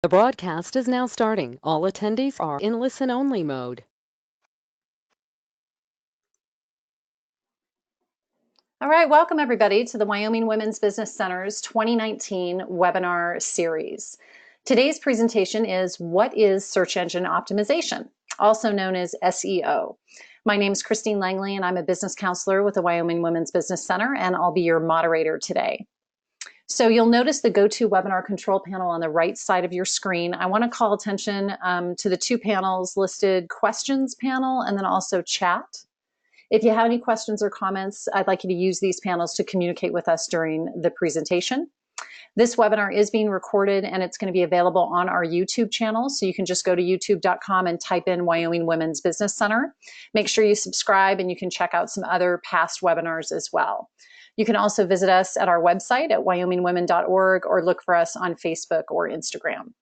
The broadcast is now starting. All attendees are in listen-only mode. All right, welcome everybody to the Wyoming Women's Business Center's 2019 webinar series. Today's presentation is What is Search Engine Optimization, also known as SEO. My name is Christine Langley and I'm a business counselor with the Wyoming Women's Business Center, and I'll be your moderator today. So you'll notice the GoToWebinar control panel on the right side of your screen. I want to call attention to the two panels listed, Questions panel and then also Chat. If you have any questions or comments, I'd like you to use these panels to communicate with us during the presentation. This webinar is being recorded and it's going to be available on our YouTube channel. So you can just go to youtube.com and type in Wyoming Women's Business Center. Make sure you subscribe and you can check out some other past webinars as well. You can also visit us at our website at wyomingwomen.org or look for us on Facebook or Instagram.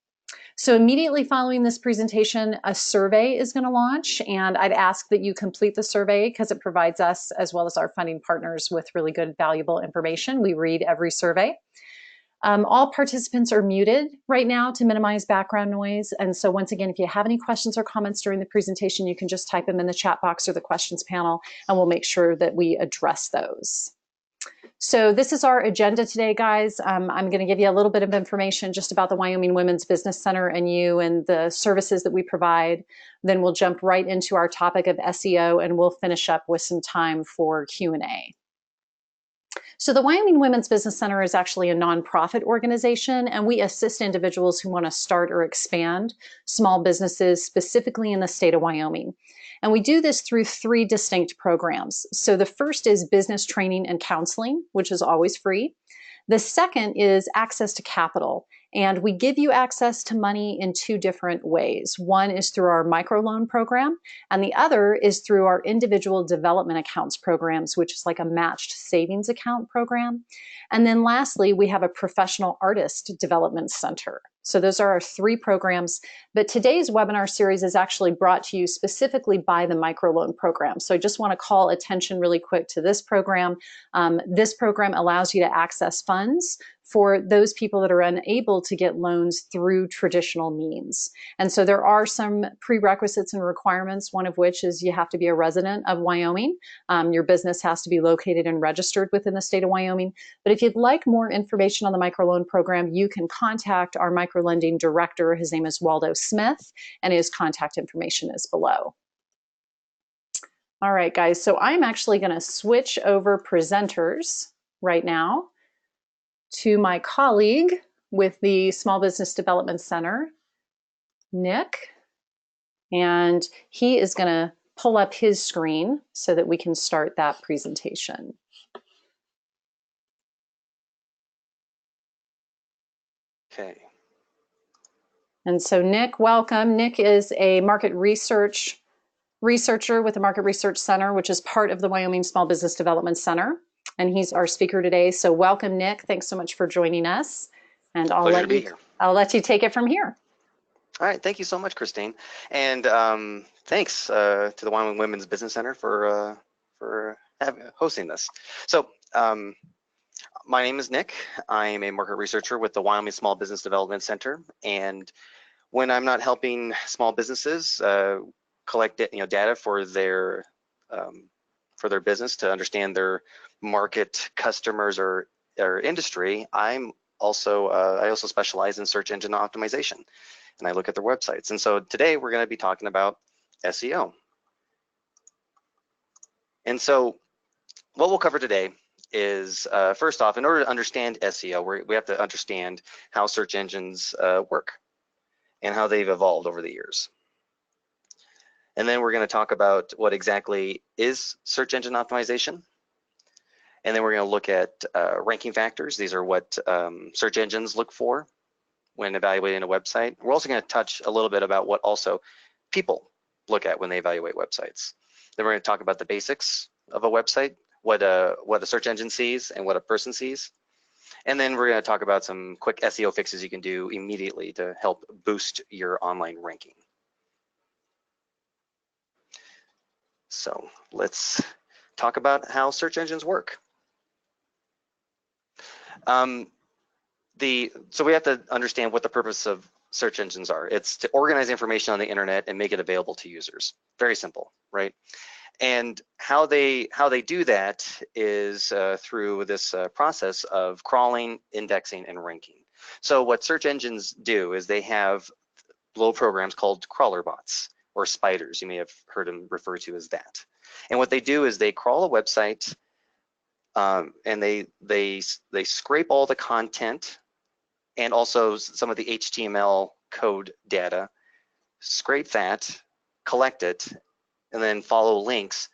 So immediately following this presentation, a survey is going to launch, and I'd ask that you complete the survey because it provides us, as well as our funding partners, with really good, valuable information. We read every survey. All participants are muted right now to minimize background noise. And so once again, if you have any questions or comments during the presentation, you can just type them in the chat box or the questions panel, and we'll make sure that we address those. So this is our agenda today, guys. I'm going to give you a little bit of information just about the Wyoming Women's Business Center and you and the services that we provide. Then we'll jump right into our topic of SEO, and we'll finish up with some time for Q&A. So the Wyoming Women's Business Center is actually a nonprofit organization, and we assist individuals who want to start or expand small businesses specifically in the state of Wyoming. And we do this through three distinct programs. So the first is business training and counseling, which is always free. The second is access to capital. And we give you access to money in two different ways. One is through our microloan program, and the other is through our individual development accounts programs, which is like a matched savings account program. And then lastly, we have a professional artist development center. So those are our three programs. But today's webinar series is actually brought to you specifically by the microloan program. So I just want to call attention really quick to this program. This program allows you to access funds for those people that are unable to get loans through traditional means. And so there are some prerequisites and requirements, one of which is you have to be a resident of Wyoming. Your business has to be located and registered within the state of Wyoming. But if you'd like more information on the microloan program, you can contact our microlending director. His name is Waldo Smith, and his contact information is below. All right, guys, so I'm actually going to switch over presenters right now to my colleague with the Small Business Development Center, Nick, and he is going to pull up his screen so that we can start that presentation. Okay. And so Nick, welcome. Nick is a market researcher with the Market Research Center, which is part of the Wyoming Small Business Development Center. And he's our speaker today. So welcome, Nick. Thanks so much for joining us. And I'll let you take it from here. All right. Thank you so much, Christine. And thanks to the Wyoming Women's Business Center for hosting this. So my name is Nick. I am a market researcher with the Wyoming Small Business Development Center. And when I'm not helping small businesses collect data for their business to understand their market, customers, or industry, I also specialize in search engine optimization, and I look at their websites. And so today we're going to be talking about SEO. And so what we'll cover today is first off, in order to understand SEO, we have to understand how search engines work and how they've evolved over the years. And then we're going to talk about what exactly is search engine optimization. And then we're going to look at ranking factors. These are what search engines look for when evaluating a website. We're also going to touch a little bit about what also people look at when they evaluate websites. Then we're going to talk about the basics of a website, what a search engine sees and what a person sees. And then we're going to talk about some quick SEO fixes you can do immediately to help boost your online ranking. So let's talk about how search engines work. So we have to understand what the purpose of search engines are. It's to organize information on the internet and make it available to users. Very simple, right? And how they do that is through this process of crawling, indexing, and ranking. So what search engines do is they have little programs called crawler bots or spiders. You may have heard them referred to as that. And what they do is they crawl a website and they scrape all the content and also some of the HTML code data, scrape that, collect it, and then follow links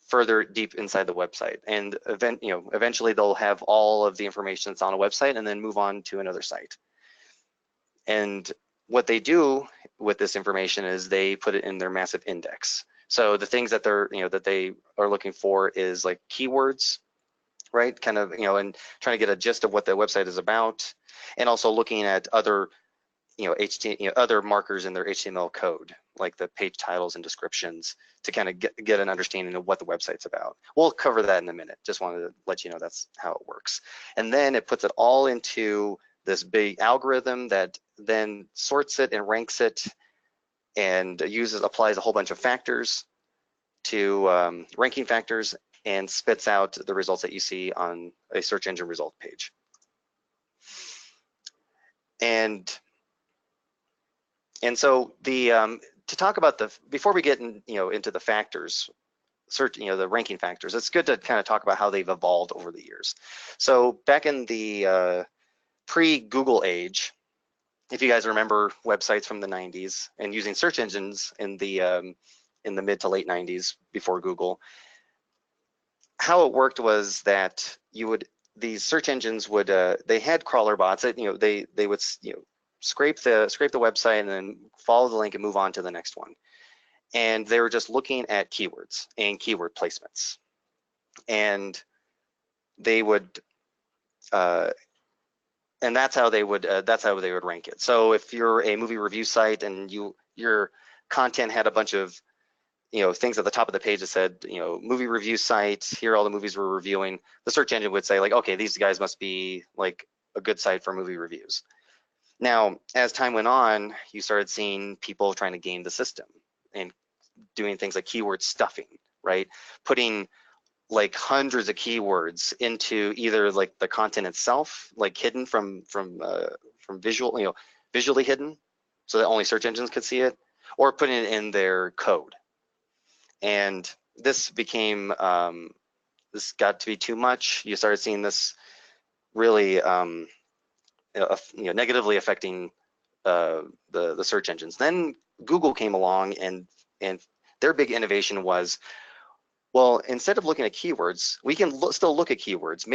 further deep inside the website. And eventually they'll have all of the information that's on a website and then move on to another site. And what they do with this information is they put it in their massive index. So the things that that they are looking for is like keywords, right? Kind of, and trying to get a gist of what the website is about, and also looking at other, other markers in their HTML code, like the page titles and descriptions, to kind of get an understanding of what the website's about. We'll cover that in a minute. Just wanted to let you know that's how it works. And then it puts it all into this big algorithm that then sorts it and ranks it and applies a whole bunch of factors to ranking factors, and spits out the results that you see on a search engine result page. And so to talk about before we get into the factors, the ranking factors, it's good to kind of talk about how they've evolved over the years. So back in the pre-Google age, if you guys remember websites from the 90s and using search engines in the mid to late 90s before Google, how it worked was that these search engines would they had crawler bots that they would scrape the website and then follow the link and move on to the next one. And they were just looking at keywords and keyword placements, and they would and that's how they would rank it. So if you're a movie review site and your content had a bunch of things at the top of the page that said, movie review site, here are all the movies we're reviewing, the search engine would say like, okay, these guys must be like a good site for movie reviews. Now, as time went on, you started seeing people trying to game the system and doing things like keyword stuffing, right? Putting like hundreds of keywords into either like the content itself, like hidden from visual, visually hidden, so that only search engines could see it, or putting it in their code. And this became, this got to be too much. You started seeing this really, negatively affecting the search engines. Then Google came along, and their big innovation was, well, instead of looking at keywords, we can still look at keywords.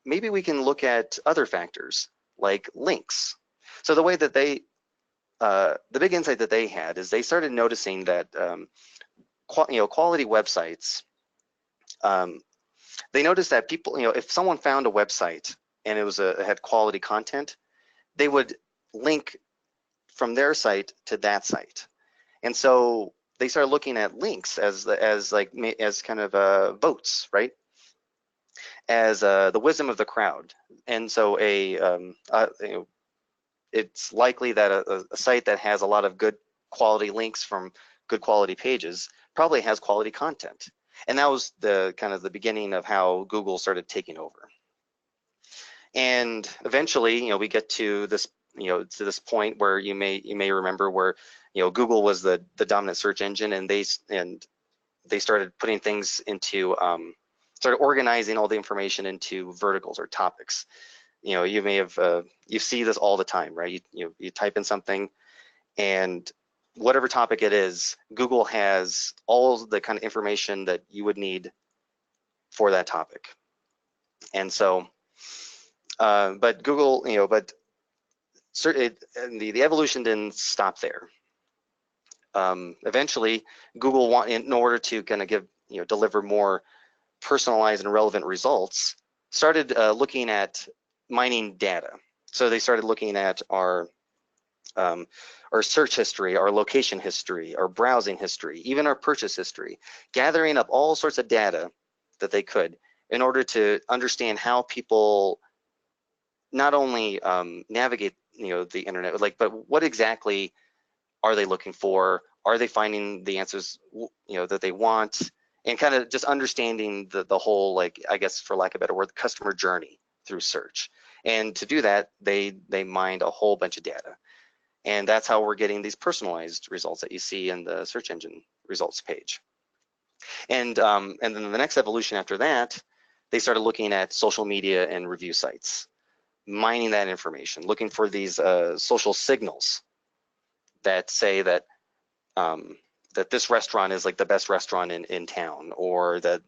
Maybe we can look at other factors like links. So the way that the big insight that they had is they started noticing that quality websites, they noticed that people, if someone found a website and it had quality content, they would link from their site to that site. And so they started looking at links as kind of votes, right? As the wisdom of the crowd. And so it's likely that a site that has a lot of good quality links from good quality pages probably has quality content. And that was the kind of the beginning of how Google started taking over. And eventually, we get to this, to this point where you may remember where, Google was the dominant search engine, and they started putting things into, started organizing all the information into verticals or topics. You may have, you see this all the time, right? You type in something, and whatever topic it is, Google has all the kind of information that you would need for that topic. And so, but Google, the evolution didn't stop there. Eventually, Google in order to kind of deliver more personalized and relevant results, started looking at mining data. So they started looking at our search history, our location history, our browsing history, even our purchase history, gathering up all sorts of data that they could in order to understand how people not only navigate the internet, like, but what exactly are they looking for? Are they finding the answers that they want? And kind of just understanding the whole, like, I guess for lack of a better word, the customer journey through search. And to do that, they mined a whole bunch of data. And that's how we're getting these personalized results that you see in the search engine results page. And then the next evolution after that, they started looking at social media and review sites, mining that information, looking for these social signals that say that that this restaurant is like the best restaurant in town, or that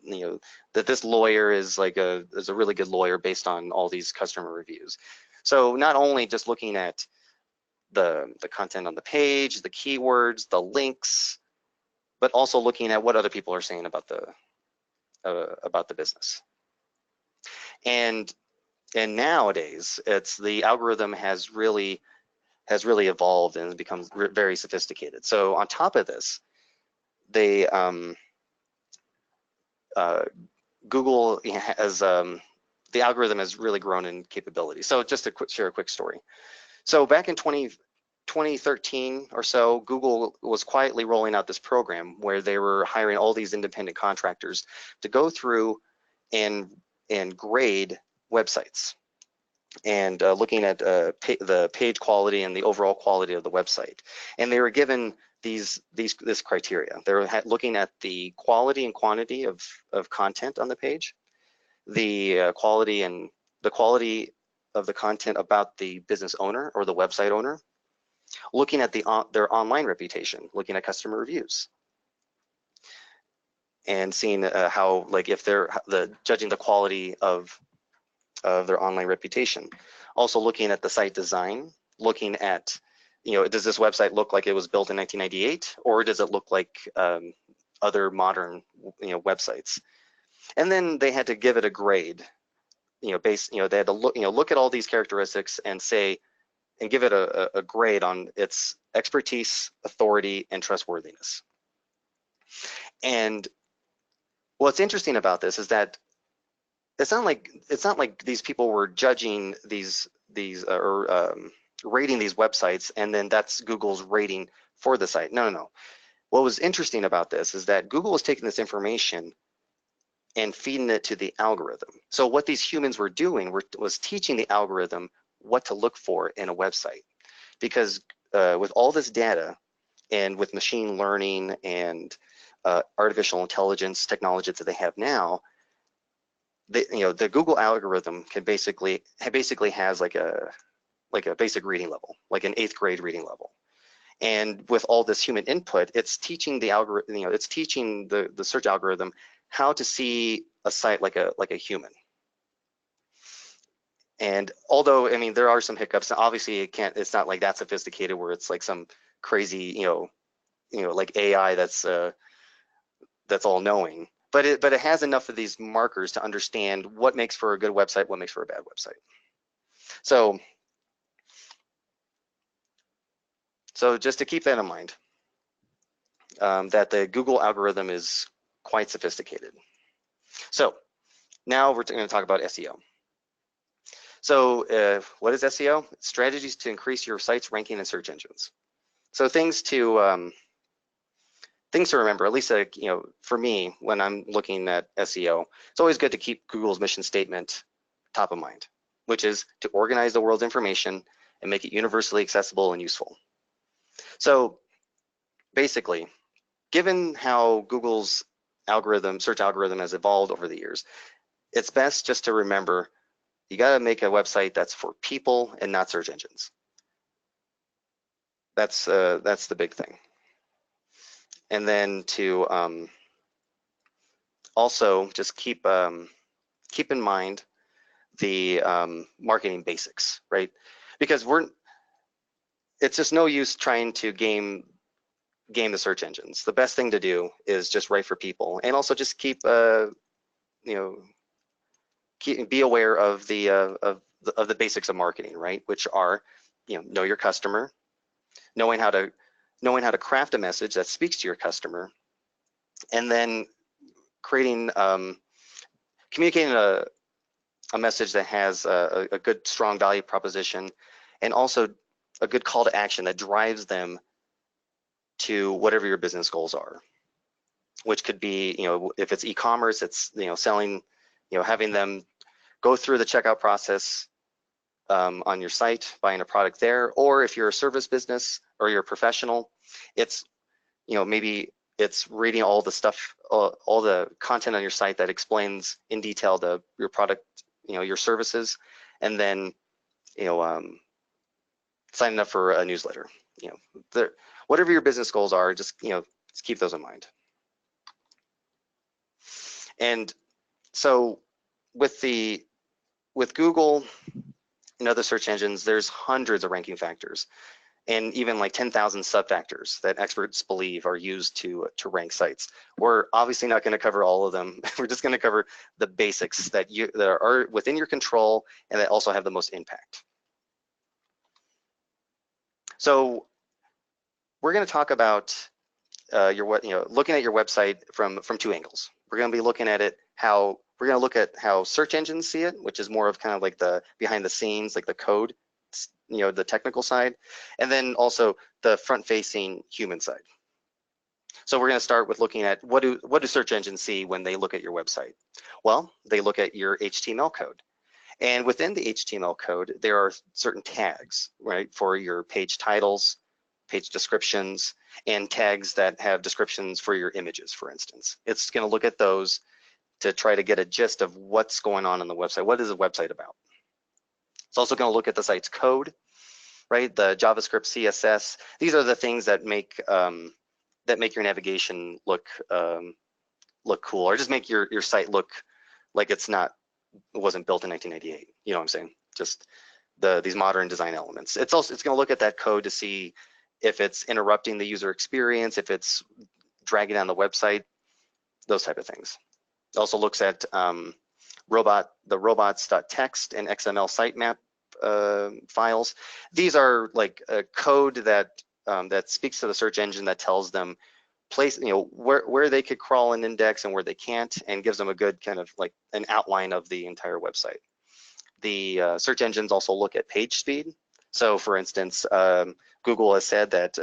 that this lawyer is like a really good lawyer based on all these customer reviews. So not only just looking at the content on the page, the keywords, the links, but also looking at what other people are saying about the business. And nowadays, the algorithm has really evolved and becomes very sophisticated. So on top of this, they Google has the algorithm has really grown in capability. So just to share a quick story. So back in 2013 or so, Google was quietly rolling out this program where they were hiring all these independent contractors to go through and grade websites, and looking at the page quality and the overall quality of the website. And they were given this criteria. They were looking at the quality and quantity of content on the page, the quality of the content about the business owner or the website owner, looking at their online reputation, looking at customer reviews, and seeing how, like, if they're judging the quality of their online reputation. Also looking at the site design, looking at, does this website look like it was built in 1998, or does it look like other modern, websites? And then they had to give it a grade, they had to look at all these characteristics and give it a grade on its expertise, authority, and trustworthiness. And what's interesting about this is that it's not like these people were judging these or rating these websites, and then that's Google's rating for the site. No. What was interesting about this is that Google was taking this information and feeding it to the algorithm. So what these humans were doing was teaching the algorithm what to look for in a website, because with all this data and with machine learning and artificial intelligence technology that they have now, the Google algorithm can basically has like a basic reading level, like an 8th grade reading level. And with all this human input, it's teaching the algorithm, it's teaching the search algorithm how to see a site like a human. And although, I mean, there are some hiccups, obviously it's not like that sophisticated where it's like some crazy, like AI that's all knowing. But it has enough of these markers to understand what makes for a good website, what makes for a bad website. So just to keep that in mind, that the Google algorithm is quite sophisticated. So now we're going to talk about SEO. So what is SEO? Strategies to increase your site's ranking in search engines. So things to remember, at least for me, when I'm looking at SEO, it's always good to keep Google's mission statement top of mind, which is to organize the world's information and make it universally accessible and useful. So basically, given how Google's search algorithm has evolved over the years, it's best just to remember you got to make a website that's for people and not search engines. That's the big thing. And then to also just keep in mind the marketing basics, right? Because it's just no use trying to game the search engines. The best thing to do is just write for people, and also just be aware of the basics of marketing, right? Which are, know your customer, knowing how to craft a message that speaks to your customer, and then communicating a message that has a good, strong value proposition, and also a good call to action that drives them to whatever your business goals are, which could be, if it's e-commerce, it's, selling, having them go through the checkout process on your site, buying a product there, or if you're a service business or you're a professional, it's, maybe it's reading all the stuff, all the content on your site that explains in detail your product, your services, and then, signing up for a newsletter. Whatever your business goals are, just keep those in mind. And so with Google and other search engines, there's hundreds of ranking factors, and even like 10,000 sub-factors that experts believe are used to rank sites. We're obviously not going to cover all of them. We're just going to cover the basics that are within your control and that also have the most impact. So we're going to talk about looking at your website from two angles. We're going to be looking at it we're going to look at how search engines see it, which is more of kind of like the behind the scenes, like the code, the technical side, and then also the front-facing human side. So we're going to start with looking at what do search engines see when they look at your website? Well, they look at your HTML code. And within the HTML code, there are certain tags, right, for your page titles, page descriptions, and tags that have descriptions for your images, for instance. It's going to look at those to try to get a gist of what's going on the website. What is the website about? It's also going to look at the site's code, right? The JavaScript, CSS. These are the things that make your navigation look cool, or just make your site look like it wasn't built in 1998. You know what I'm saying? Just these modern design elements. It's going to look at that code to see if it's interrupting the user experience, if it's dragging down the website, those type of things. It also looks at the robots.txt and XML sitemap files. These are like a code that speaks to the search engine, that tells them where they could crawl an index and where they can't, and gives them a good kind of like an outline of the entire website. The search engines also look at page speed. So for instance, Google has said that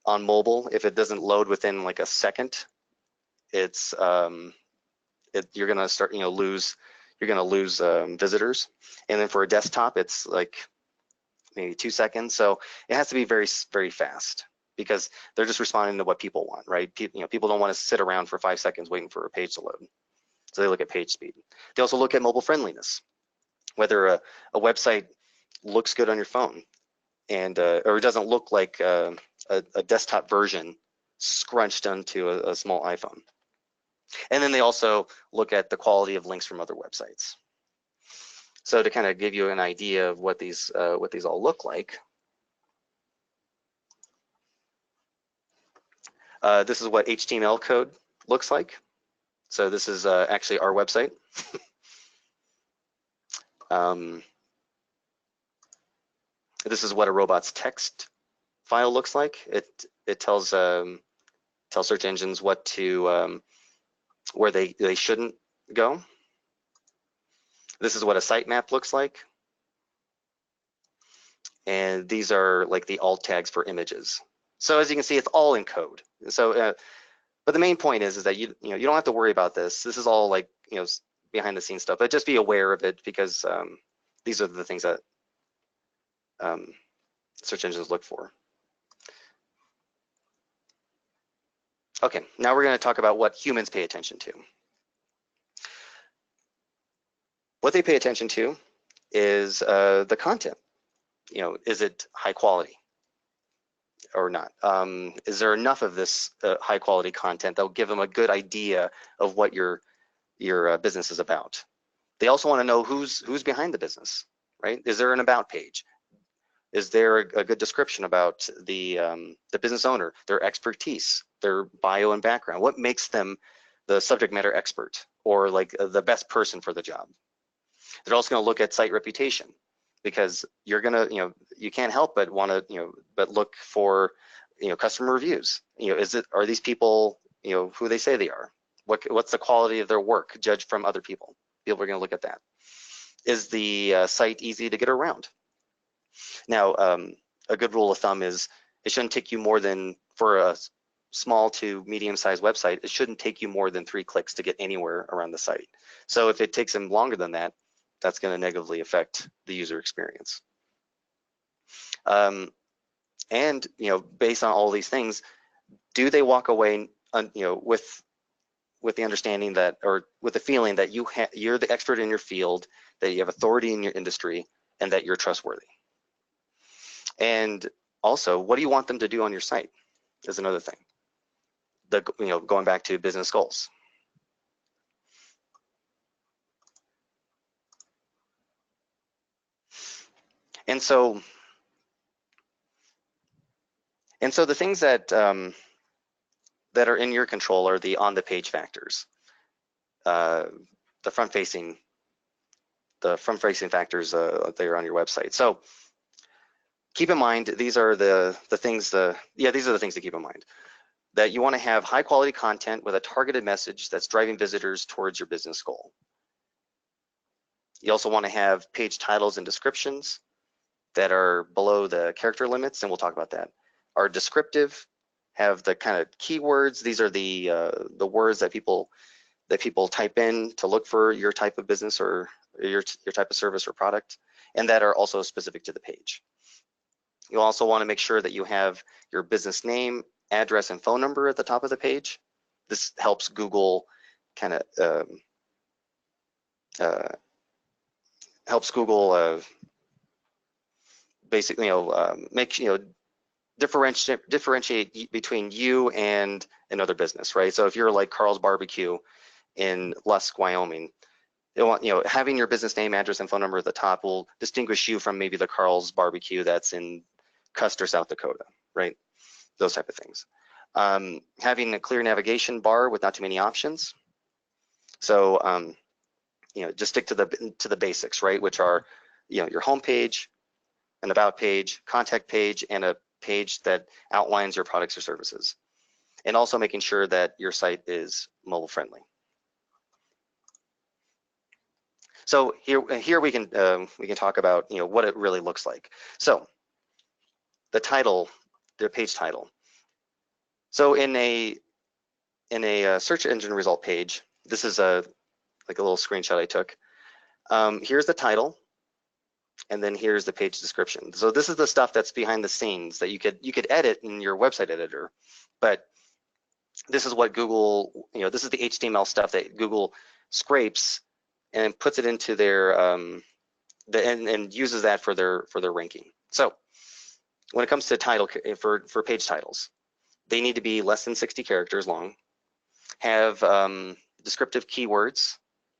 on mobile, if it doesn't load within like a second, you're gonna start lose visitors. And then for a desktop, it's like maybe 2 seconds. So it has to be very, very fast, because they're just responding to what people want, right? People don't want to sit around for 5 seconds waiting for a page to load. So they look at page speed. They also look at mobile friendliness, whether a website looks good on your phone, and or it doesn't look like a desktop version scrunched onto a small iPhone. And then they also look at the quality of links from other websites. So to kind of give you an idea of what these all look like, this is what HTML code looks like. So this is actually our website. This is what a robot's text file looks like. It tells search engines what to where they shouldn't go. This is what a sitemap looks like. And these are like the alt tags for images. So as you can see, it's all in code. So, but the main point is that you don't have to worry about this. This is all like behind the scenes stuff, but just be aware of it, because these are the things that search engines look for. Okay, now we're going to talk about what humans pay attention to. What they pay attention to is the content. Is it high quality or not? Is there enough of this high quality content that will give them a good idea of what your business is about? They also want to know who's behind the business, right? Is there an about page? Is there a good description about the business owner, their expertise, their bio and background? What makes them the subject matter expert, or like the best person for the job? They're also going to look at site reputation, because you're gonna, you can't help but want to, but look for, customer reviews. Are these people, who they say they are? What's the quality of their work judged from other people? People are going to look at that. is the site easy to get around? Now, a good rule of thumb is it shouldn't take you more than, for a small to medium-sized website, it shouldn't take you more than 3 clicks to get anywhere around the site. So if it takes them longer than that, that's going to negatively affect the user experience. And based on all these things, do they walk away with the understanding that, or with the feeling that you're the expert in your field, that you have authority in your industry, and that you're trustworthy? And also, what do you want them to do on your site is another thing. Going back to business goals. And so the things that that are in your control are the on-the-page factors, the front-facing factors that are on your website. So keep in mind, these are the things. These are the things to keep in mind. That you want to have high-quality content with a targeted message that's driving visitors towards your business goal. You also want to have page titles and descriptions that are below the character limits, and we'll talk about that. Are descriptive, have the kind of keywords. These are the words that people type in to look for your type of business or your type of service or product, and that are also specific to the page. You'll also want to make sure that you have your business name, address, and phone number at the top of the page. This helps Google kind of basically differentiate between you and another business, right? So if you're like Carl's Barbecue in Lusk, Wyoming, having your business name, address, and phone number at the top will distinguish you from maybe the Carl's Barbecue that's in Custer, South Dakota, right? Those type of things. Having a clear navigation bar with not too many options. So just stick to the basics, right? Which are your home page, an about page, contact page, and a page that outlines your products or services. And also making sure that your site is mobile friendly. So here we can talk about what it really looks like. So the title, the page title. So in a search engine result page, this is like a little screenshot I took. Here's the title, and then here's the page description. So this is the stuff that's behind the scenes that you could edit in your website editor, but this is what Google, this is the HTML stuff that Google scrapes and puts it into their and uses that for their ranking. So when it comes to title for page titles, they need to be less than 60 characters long, have descriptive keywords,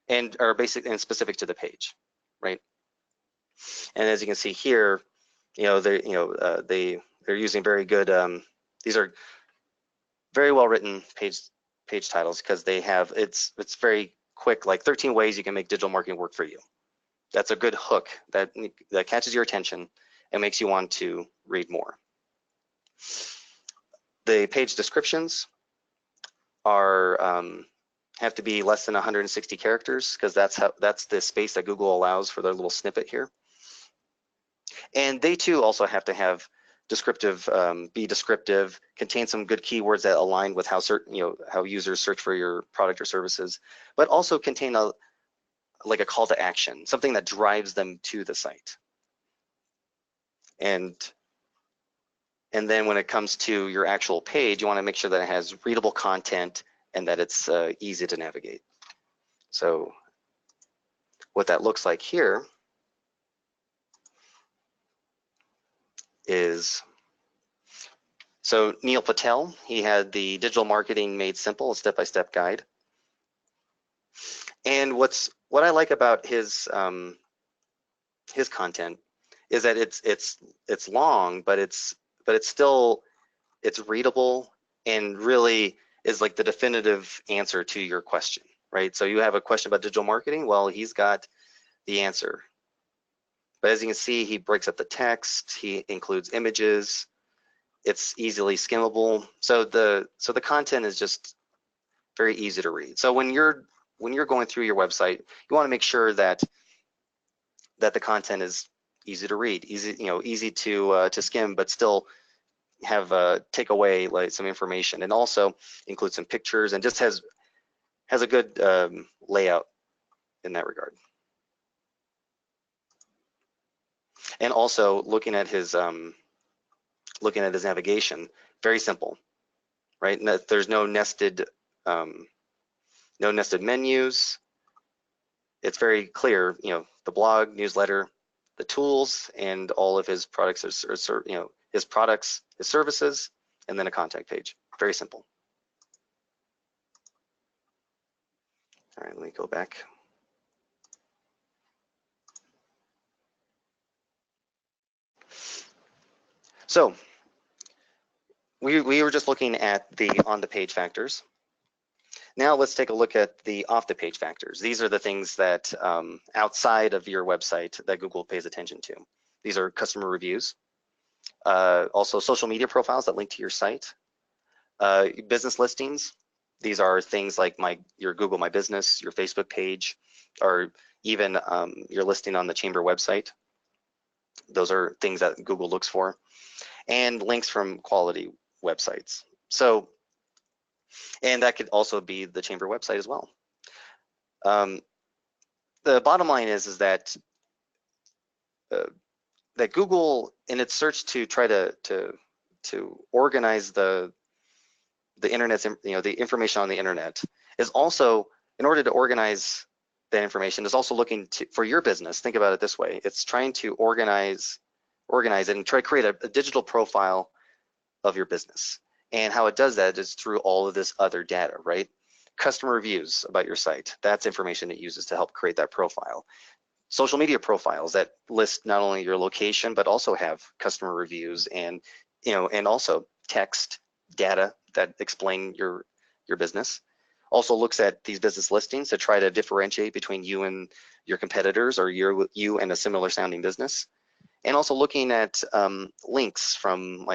and are basic and specific to the page, right? And as you can see here, they're using very good. These are very well written page titles because they have it's very quick, like 13 ways you can make digital marketing work for you. That's a good hook that catches your attention and makes you want to read more. The page descriptions are have to be less than 160 characters because that's the space that Google allows for their little snippet here. And they too also have to have descriptive, be descriptive, contain some good keywords that align with how how users search for your product or services, but also contain like a call to action, something that drives them to the site. And then when it comes to your actual page, you want to make sure that it has readable content and that it's easy to navigate. So what that looks like here is, so Neil Patel, he had the Digital Marketing Made Simple, a step-by-step guide. And what I like about his content is that it's long, but it's still readable and really is like the definitive answer to your question, right? So you have a question about digital marketing, well, he's got the answer. But as you can see, he breaks up the text, he includes images, it's easily skimmable. So the content is just very easy to read. So when you're going through your website, you want to make sure that that the content is easy to read, easy to skim, but still have take away like some information, and also include some pictures, and just has a good layout in that regard. And also looking at his navigation, very simple, right? There's no nested menus. It's very clear, the blog, newsletter, the tools, and all of his products, his products, his services, and then a contact page. Very simple. All right, let me go back. So we were just looking at the on the page factors. Now let's take a look at the off the page factors. These are the things that outside of your website that Google pays attention to. These are customer reviews, also social media profiles that link to your site, business listings. These are things like your Google My Business, your Facebook page, or even your listing on the Chamber website. Those are things that Google looks for, and links from quality websites. So, and that could also be the Chamber website as well. The bottom line is that that Google, in its search to try to organize the internet's, the information on the internet, is also, in order to organize that information, is also looking for your business. Think about it this way: it's trying to organize it and try to create a digital profile of your business. And how it does that is through all of this other data, right? Customer reviews about your site, that's information it uses to help create that profile. Social media profiles that list not only your location, but also have customer reviews and, and also text data that explain your business. Also looks at these business listings to try to differentiate between you and your competitors, or you and a similar sounding business. And also looking at links from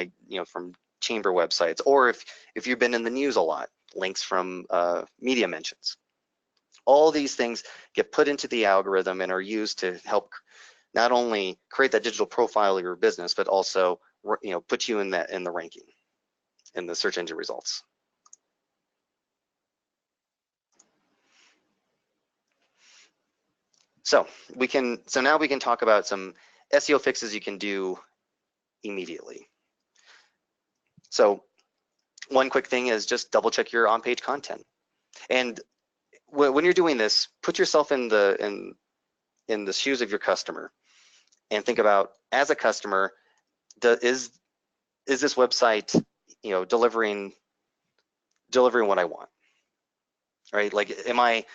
from Chamber websites, or if you've been in the news a lot, links from media mentions. All these things get put into the algorithm and are used to help not only create that digital profile of your business, but also put you in the ranking, in the search engine results. So now we can talk about some SEO fixes you can do immediately. So one quick thing is just double check your on-page content. And when you're doing this, put yourself in the shoes of your customer and think about, as a customer, is this website delivering what I want, right? Like, am I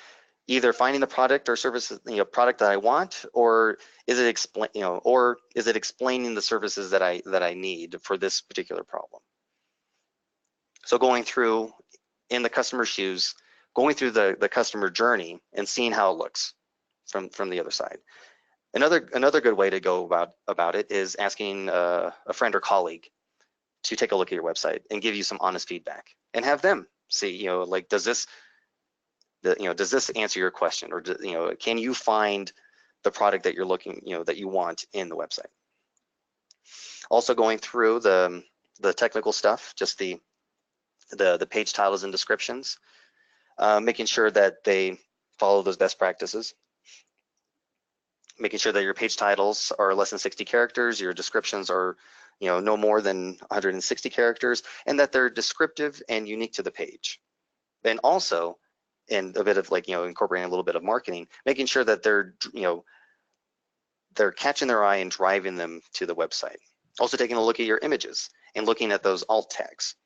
either finding the product or services, product that I want, or is it explaining the services that I need for this particular problem? So going through in the customer's shoes, going through the customer journey and seeing how it looks from the other side. Another good way to go about it is asking a friend or colleague to take a look at your website and give you some honest feedback, and have them see, like, does this answer your question, or can you find the product that you're looking, that you want in the website? Also going through the technical stuff, just the page titles and descriptions, making sure that they follow those best practices, making sure that your page titles are less than 60 characters, your descriptions are no more than 160 characters, and that they're descriptive and unique to the page. And also, and a bit of incorporating a little bit of marketing, making sure that they're catching their eye and driving them to the website. Also taking a look at your images and looking at those alt tags,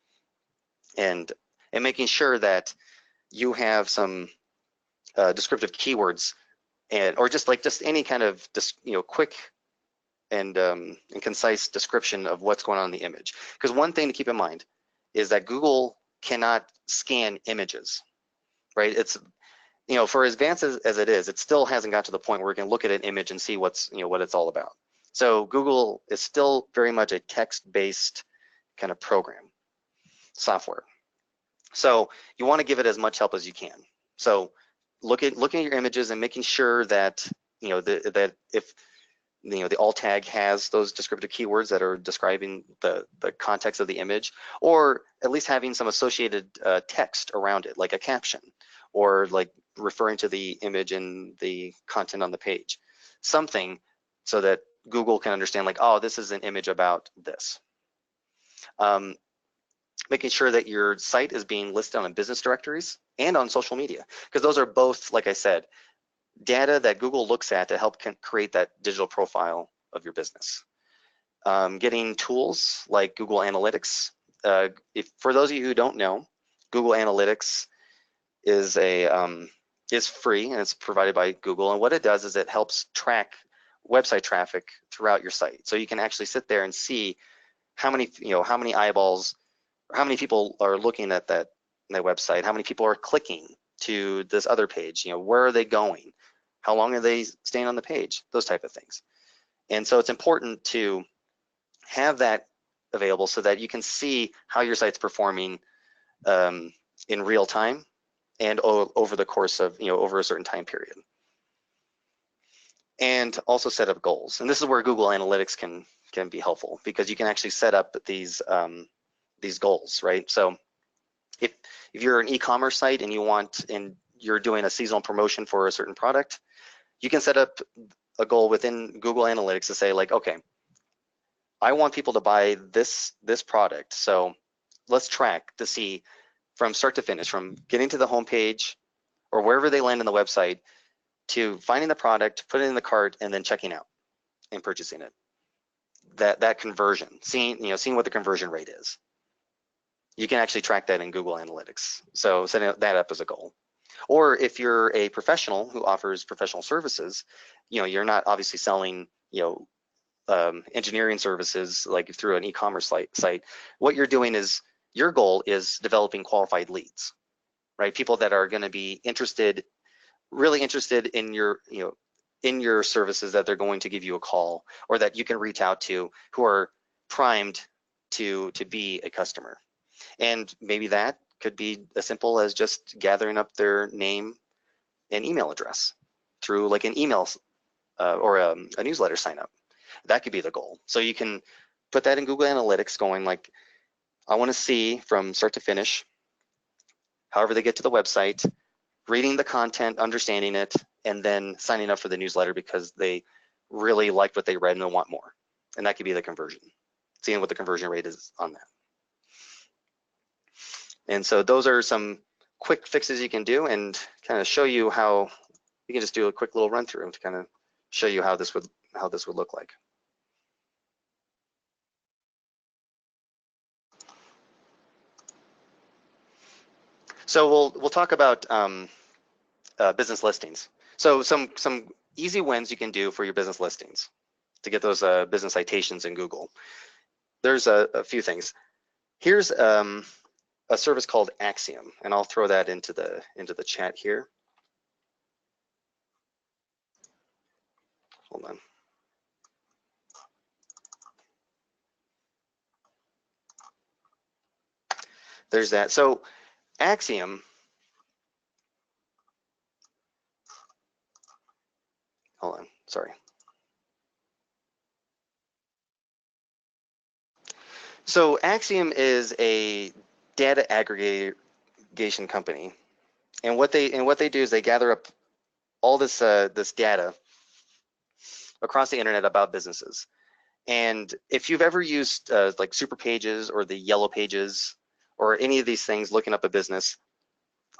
and making sure that you have some descriptive keywords, or just any kind of quick and concise description of what's going on in the image. Because one thing to keep in mind is that Google cannot scan images, right? It's for as advanced as it is, it still hasn't got to the point where we can look at an image and see what it's all about. So Google is still very much a text-based kind of program, software. So you want to give it as much help as you can. So looking at your images and making sure that that the alt tag has those descriptive keywords that are describing the context of the image, or at least having some associated text around it, like a caption, or like referring to the image and the content on the page. Something so that Google can understand, like, oh, this is an image about this. Making sure that your site is being listed on business directories and on social media, because those are both, like I said, data that Google looks at to help create that digital profile of your business. Getting tools like Google Analytics. For those of you who don't know, Google Analytics is free, and it's provided by Google. And what it does is it helps track website traffic throughout your site. So you can actually sit there and see how many eyeballs, or how many people are looking at that website, how many people are clicking to this other page, where are they going, how long are they staying on the page, those type of things. And so it's important to have that available so that you can see how your site's performing in real time and over the course of, over a certain time period. And also set up goals. And this is where Google Analytics can be helpful, because you can actually set up these goals, right? So if you're an e-commerce site and you're doing a seasonal promotion for a certain product, you can set up a goal within Google Analytics to say, like, okay, I want people to buy this product. So let's track to see from start to finish, from getting to the homepage or wherever they land on the website, to finding the product, putting it in the cart, and then checking out and purchasing it. That conversion, seeing what the conversion rate is. You can actually track that in Google Analytics. So setting that up as a goal. Or if you're a professional who offers professional services, you're not obviously selling, engineering services like through an e-commerce site. What you're doing is, your goal is developing qualified leads, right? People that are going to be really interested in your services, that they're going to give you a call, or that you can reach out to, who are primed to be a customer. And maybe that could be as simple as just gathering up their name and email address through like an email or a newsletter sign up. That could be the goal. So you can put that in Google Analytics, going like, I want to see from start to finish, however they get to the website, reading the content, understanding it, and then signing up for the newsletter because they really liked what they read and they want more. And that could be the conversion, seeing what the conversion rate is on that. And so those are some quick fixes you can do, and kind of show you how you can just do a quick little run through to kind of show you how this would look like. So we'll talk about business listings. So some easy wins you can do for your business listings to get those business citations in Google. There's a few things. Here's a service called Axiom, and I'll throw that into the chat here. Hold on. There's that. So Axiom, hold on, sorry. So Axiom is a data aggregation company, and what they do is they gather up all this data across the internet about businesses. And if you've ever used like Super Pages or the Yellow Pages or any of these things looking up a business,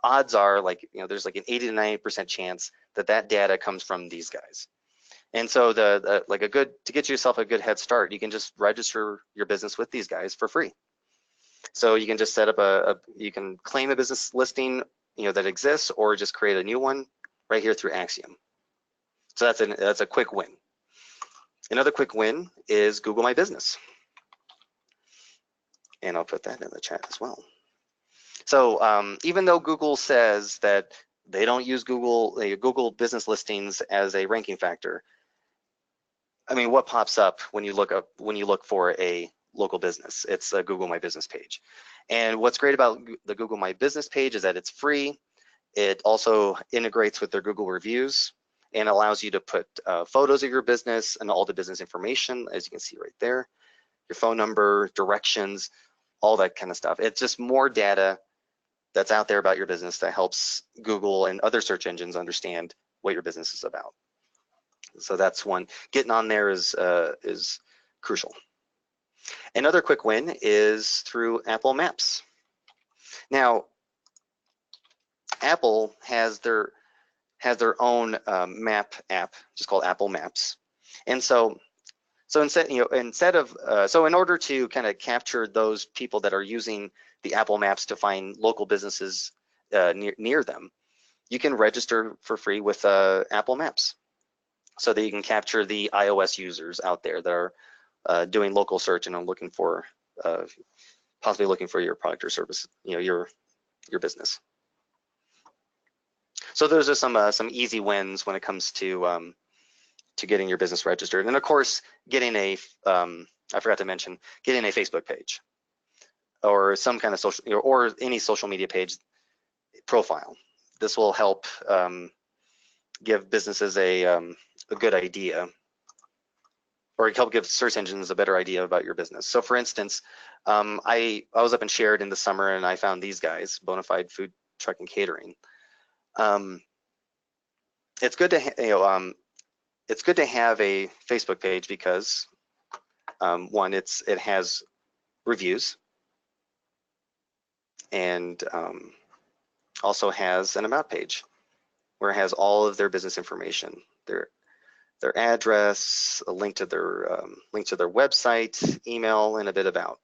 odds are like, there's like an 80 to 90% chance that data comes from these guys. And so to get yourself a good head start, you can just register your business with these guys for free. So you can just set up you can claim a business listing, that exists, or just create a new one right here through Axiom. So that's a quick win. Another quick win is Google My Business. And I'll put that in the chat as well. So even though Google says that they don't use Google business listings as a ranking factor, I mean, what pops up when you look for a local business? It's a Google My Business page. And what's great about the Google My Business page is that it's free. It also integrates with their Google reviews, and allows you to put photos of your business and all the business information, as you can see right there, your phone number, directions, all that kind of stuff. It's just more data that's out there about your business that helps Google and other search engines understand what your business is about. So that's one. Getting on there is crucial. Another quick win is through Apple Maps. Now, Apple has their own map app, just called Apple Maps, and so in order to kind of capture those people that are using the Apple Maps to find local businesses near them, you can register for free with Apple Maps, so that you can capture the iOS users out there that are doing local search and are looking for possibly looking for your product or service, your business. So those are some easy wins when it comes to getting your business registered, and of course, getting a I forgot to mention, getting a Facebook page or some kind of social or any social media page profile. This will help give businesses a good idea, or help give search engines a better idea about your business. So, for instance, I was up in Sheridan this summer, and I found these guys, Bonafide Food Truck and Catering. It's good to it's good to have a Facebook page because one, it has reviews, and also has an about page where it has all of their business information, their address, a link to their website, email, and a bit about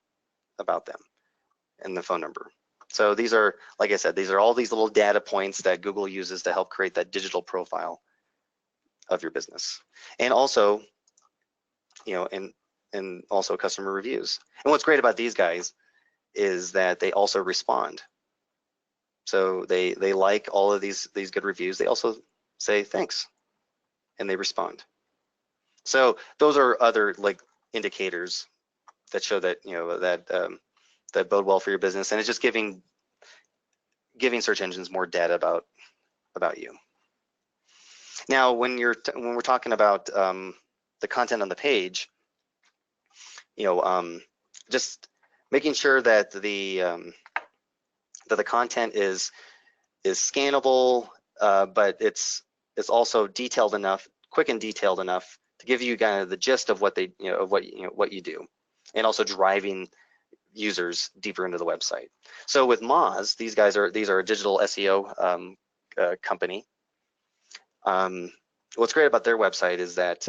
them, and the phone number. So these are, like I said, these are all these little data points that Google uses to help create that digital profile of your business, and also, and also customer reviews. And what's great about these guys is that they also respond. So they like all of these good reviews. They also say thanks, and they respond. So those are other like indicators that show that that bode well for your business, and it's just giving search engines more data about you. Now, when we're talking about the content on the page, just making sure that the content is scannable, but it's also detailed enough, quick and detailed enough to give you kind of the gist of what they what you do, and also driving users deeper into the website. So with Moz, these are a digital SEO company. What's great about their website is that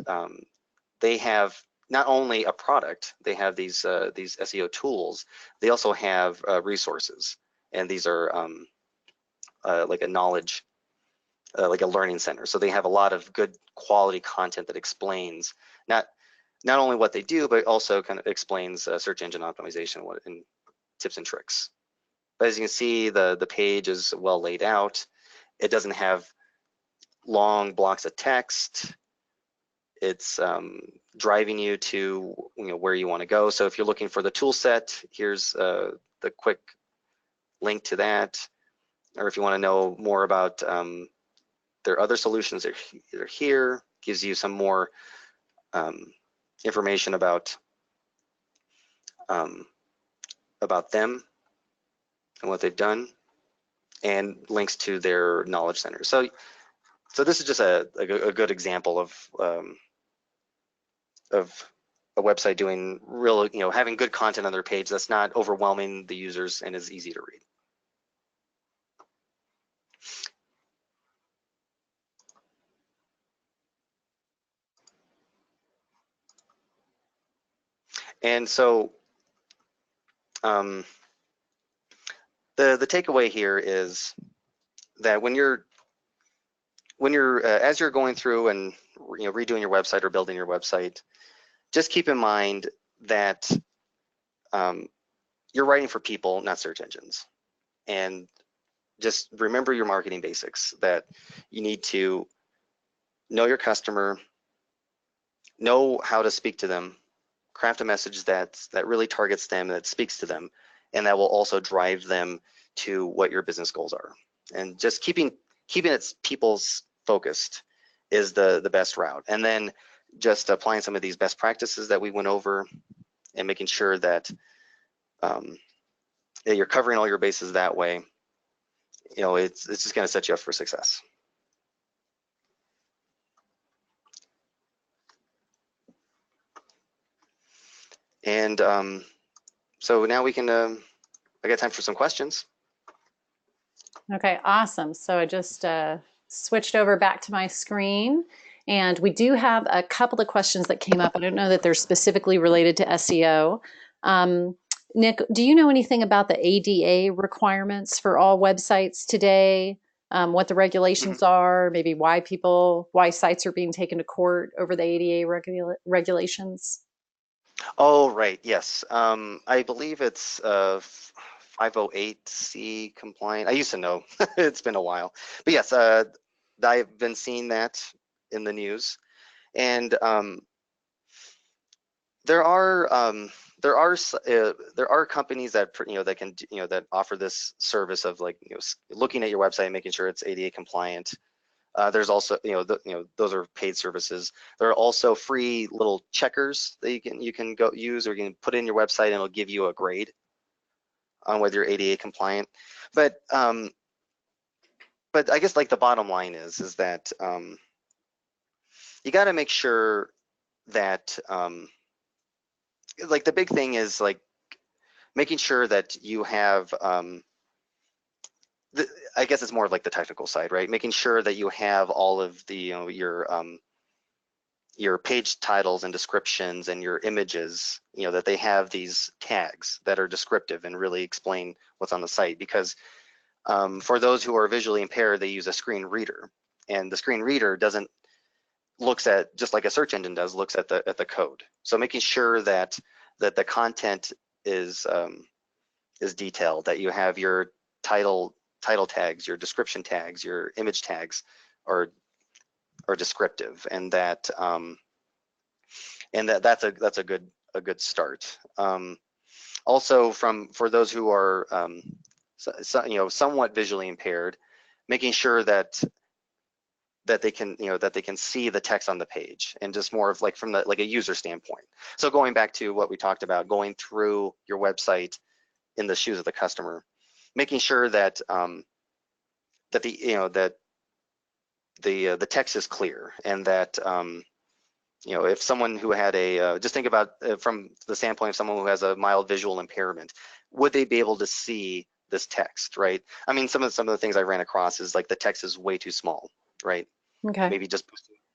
they have not only a product, they have these SEO tools. They also have resources, and these are like a knowledge, like a learning center. So they have a lot of good quality content that explains not only what they do, but also kind of explains search engine optimization and tips and tricks. But as you can see, the page is well laid out. It doesn't have long blocks of text. It's driving you to where you want to go. So if you're looking for the tool set, here's the quick link to that. Or if you want to know more about their other solutions, they're here. Gives you some more information about them and what they've done, and links to their knowledge center. So this is just a good example of a website doing real, having good content on their page that's not overwhelming the users and is easy to read. And so the takeaway here is that when you're as you're going through and redoing your website or building your website, just keep in mind that you're writing for people, not search engines. And just remember your marketing basics, that you need to know your customer, know how to speak to them, craft a message that really targets them, that speaks to them, and that will also drive them to what your business goals are. And just keeping it people's focused is the best route. And then just applying some of these best practices that we went over and making sure that that you're covering all your bases that way, it's just going to set you up for success. And so now we can, I got time for some questions. Okay, awesome. So I just switched over back to my screen, and we do have a couple of questions that came up. I don't know that they're specifically related to SEO. Nick, do you know anything about the ADA requirements for all websites today? What the regulations are, maybe why sites are being taken to court over the ADA regulations? Oh, right. Yes. I believe it's 508C compliant. I used to know. It's been a while. But yes, I've been seeing that in the news. And there are companies that that can that offer this service of like looking at your website and making sure it's ADA compliant. There's also those are paid services. There are also free little checkers that you can go use, or you can put in your website and it'll give you a grade on whether you're ADA compliant. But I guess like the bottom line is that you got to make sure that like the big thing is like making sure that you have I guess it's more like the technical side, right? Making sure that you have all of the your page titles and descriptions and your images, that they have these tags that are descriptive and really explain what's on the site. Because for those who are visually impaired, they use a screen reader, and the screen reader looks at, just like a search engine does, looks at the code. So making sure that the content is detailed, that you have your title tags, your description tags, your image tags are descriptive, and that's a good start. Also, for those who are somewhat visually impaired, making sure that they can see the text on the page, and just more of like from a user standpoint. So going back to what we talked about, going through your website in the shoes of the customer, making sure that the text is clear, and that if someone who had just think about from the standpoint of someone who has a mild visual impairment, would they be able to see this text, right? I mean, some of the things I ran across is like the text is way too small, right? Okay. Maybe just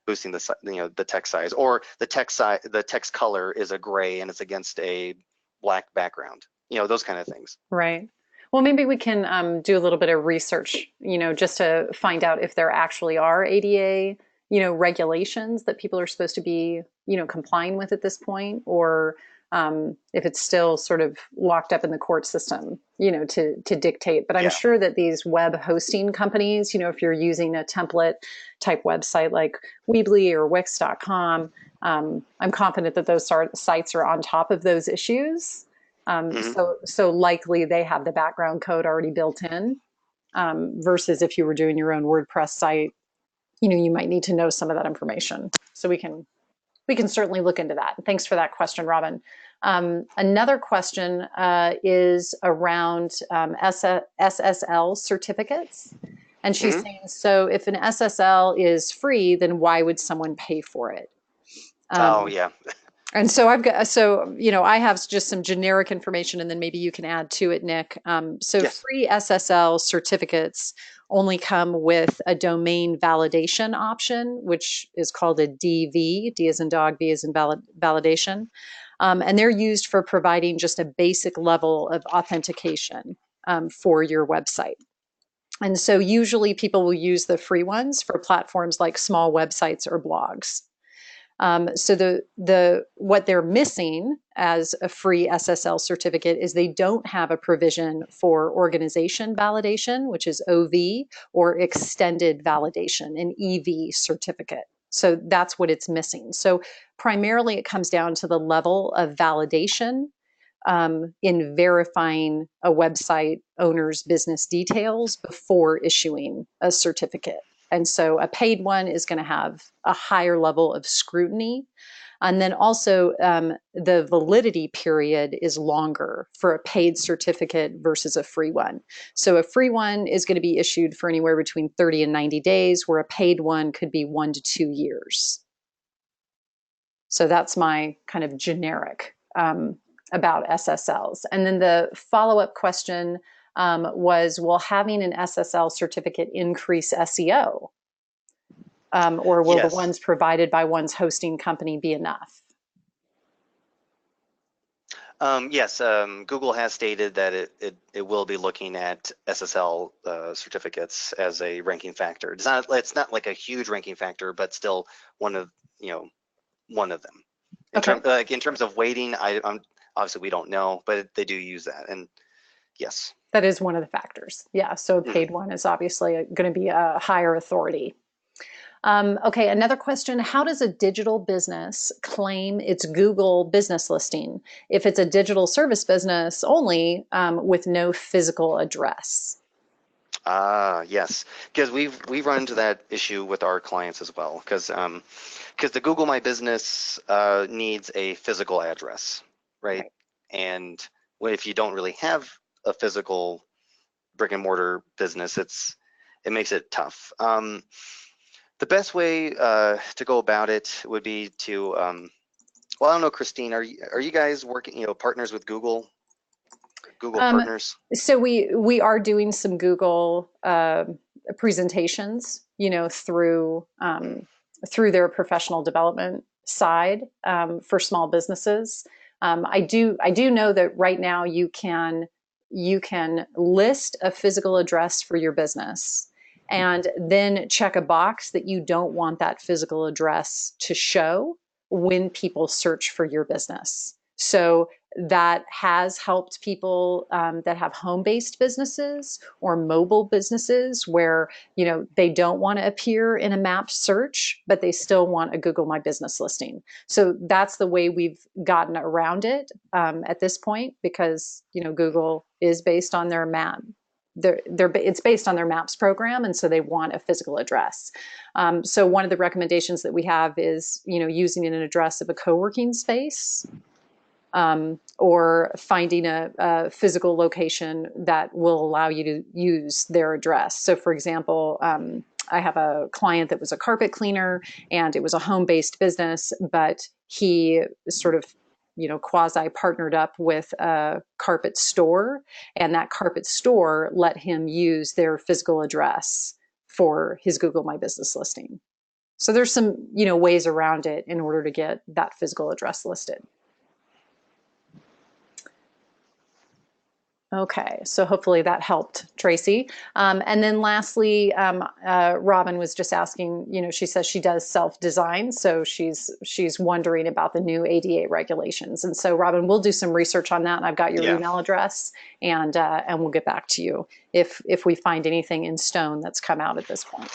boosting the text size, or the text color is a gray and it's against a black background, those kind of things. Right. Well, maybe we can do a little bit of research, just to find out if there actually are ADA, regulations that people are supposed to be, complying with at this point, or if it's still sort of locked up in the court system, to dictate. But I'm sure that these web hosting companies, if you're using a template type website like Weebly or Wix.com, I'm confident that those sites are on top of those issues. So likely they have the background code already built in, versus if you were doing your own WordPress site, you might need to know some of that information. So we can certainly look into that. Thanks for that question, Robin. Another question is around SSL certificates. And she's saying, so if an SSL is free, then why would someone pay for it? Oh, yeah. And so I have just some generic information, and then maybe you can add to it, Nick. Yes. Free SSL certificates only come with a domain validation option, which is called a DV, D as in dog, V as in validation. And they're used for providing just a basic level of authentication for your website. And so usually people will use the free ones for platforms like small websites or blogs. So what they're missing as a free SSL certificate is they don't have a provision for organization validation, which is OV, or extended validation, an EV certificate. So that's what it's missing. So primarily it comes down to the level of validation in verifying a website owner's business details before issuing a certificate. And so a paid one is going to have a higher level of scrutiny. And then also the validity period is longer for a paid certificate versus a free one. So a free one is going to be issued for anywhere between 30 and 90 days, where a paid one could be 1 to 2 years. So that's my kind of generic about SSLs. And then the follow-up question was, will having an SSL certificate increase SEO? Or will the ones provided by one's hosting company be enough? Yes, Google has stated that it will be looking at SSL certificates as a ranking factor. It's not like a huge ranking factor, but still one of them. In terms of weighting, obviously we don't know, but they do use that, and yes, that is one of the factors. Yeah, so a paid one is obviously going to be a higher authority. Okay, another question. How does a digital business claim its Google business listing if it's a digital service business only with no physical address? Yes, because we run into that issue with our clients as well, because the Google My Business needs a physical address, right? And if you don't really have a physical brick and mortar business, it makes it tough. The best way to go about it would be to, well, I don't know, Christine, are you guys working, partners with Google partners? So we are doing some Google presentations, through their professional development side for small businesses. I do know that right now you can list a physical address for your business and then check a box that you don't want that physical address to show when people search for your business. So that has helped people that have home-based businesses or mobile businesses where they don't want to appear in a map search, but they still want a Google My Business listing. So that's the way we've gotten around it at this point, because Google is based on their map. It's based on their Maps program, and so they want a physical address. So one of the recommendations that we have is using an address of a co-working space. Or finding a physical location that will allow you to use their address. So for example, I have a client that was a carpet cleaner and it was a home-based business, but he sort of quasi partnered up with a carpet store, and that carpet store let him use their physical address for his Google My Business listing. So there's some ways around it in order to get that physical address listed. Okay, so hopefully that helped, Tracy. And then lastly, Robin was just asking, she says she does self-design, so she's wondering about the new ADA regulations. And so Robin, we'll do some research on that, and I've got your email address, and we'll get back to you if we find anything in stone that's come out at this point.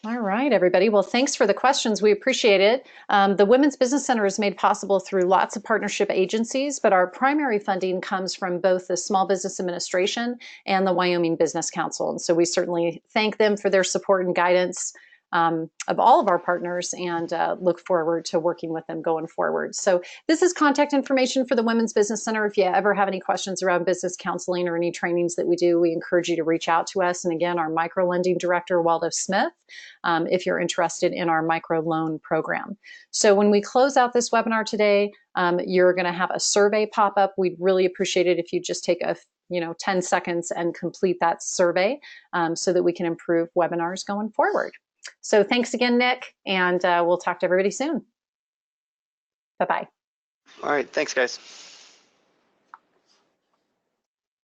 All right, everybody. Well, thanks for the questions. We appreciate it. The Women's Business Center is made possible through lots of partnership agencies, but our primary funding comes from both the Small Business Administration and the Wyoming Business Council. And so we certainly thank them for their support and guidance of all of our partners, and look forward to working with them going forward. So this is contact information for the Women's Business Center. If you ever have any questions around business counseling or any trainings that we do, we encourage you to reach out to us. And again, our microlending director, Waldo Smith, if you're interested in our microloan program. So when we close out this webinar today, you're going to have a survey pop up. We'd really appreciate it if you just take 10 seconds and complete that survey so that we can improve webinars going forward. So thanks again, Nick, and we'll talk to everybody soon. Bye-bye. All right, thanks, guys.